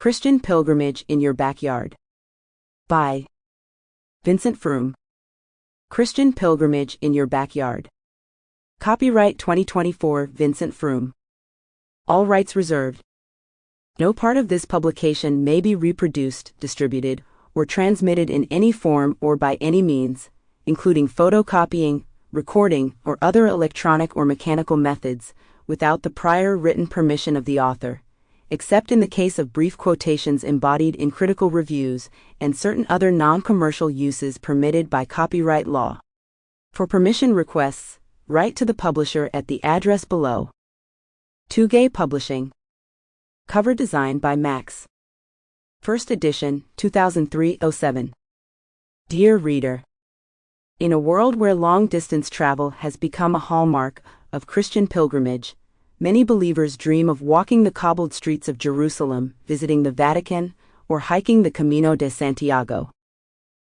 Christian Pilgrimage in Your Backyard. By Vincent Froom. Christian Pilgrimage in Your Backyard. Copyright 2024 Vincent Froom. All rights reserved. No part of this publication may be reproduced, distributed, or transmitted in any form or by any means, including photocopying, recording, or other electronic or mechanical methods, without the prior written permission of the author, except in the case of brief quotations embodied in critical reviews and certain other non-commercial uses permitted by copyright law. For permission requests, write to the publisher at the address below. Gay Publishing. Cover design by Max. First edition, 2003-07. Dear reader, in a world where long-distance travel has become a hallmark of Christian pilgrimage, many believers dream of walking the cobbled streets of Jerusalem, visiting the Vatican, or hiking the Camino de Santiago.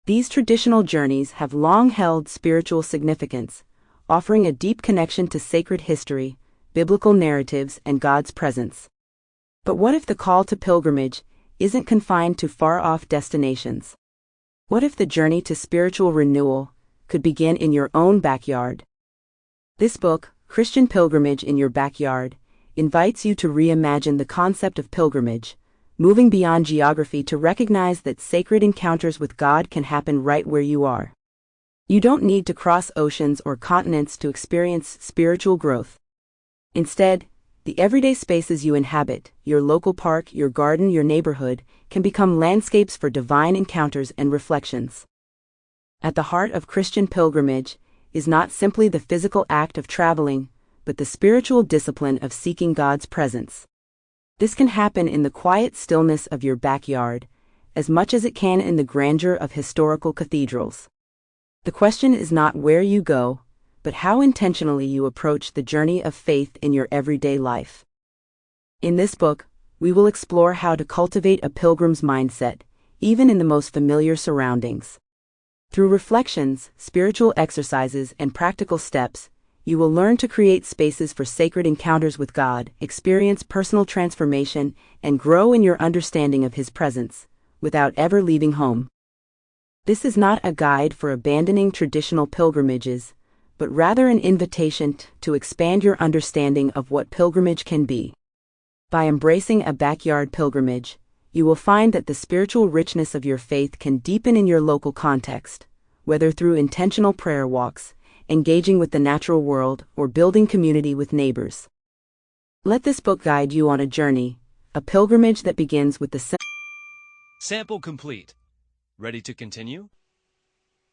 These traditional journeys have long held spiritual significance, offering a deep connection to sacred history, biblical narratives, and God's presence. But what if the call to pilgrimage isn't confined to far-off destinations? What if the journey to spiritual renewal could begin in your own backyard? This book, Christian Pilgrimage in Your Backyard, invites you to reimagine the concept of pilgrimage, moving beyond geography to recognize that sacred encounters with God can happen right where you are. You don't need to cross oceans or continents to experience spiritual growth. Instead, the everyday spaces you inhabit, your local park, your garden, your neighborhood, can become landscapes for divine encounters and reflections. At the heart of Christian pilgrimage is not simply the physical act of traveling, but the spiritual discipline of seeking God's presence. This can happen in the quiet stillness of your backyard, as much as it can in the grandeur of historical cathedrals. The question is not where you go, but how intentionally you approach the journey of faith in your everyday life. In this book, we will explore how to cultivate a pilgrim's mindset, even in the most familiar surroundings. Through reflections, spiritual exercises, and practical steps, you will learn to create spaces for sacred encounters with God, experience personal transformation, and grow in your understanding of His presence, without ever leaving home. This is not a guide for abandoning traditional pilgrimages, but rather an invitation to expand your understanding of what pilgrimage can be. By embracing a backyard pilgrimage, you will find that the spiritual richness of your faith can deepen in your local context, whether through intentional prayer walks, engaging with the natural world, or building community with neighbors. Let this book guide you on a journey, a pilgrimage that begins with the Sample complete. Ready to continue?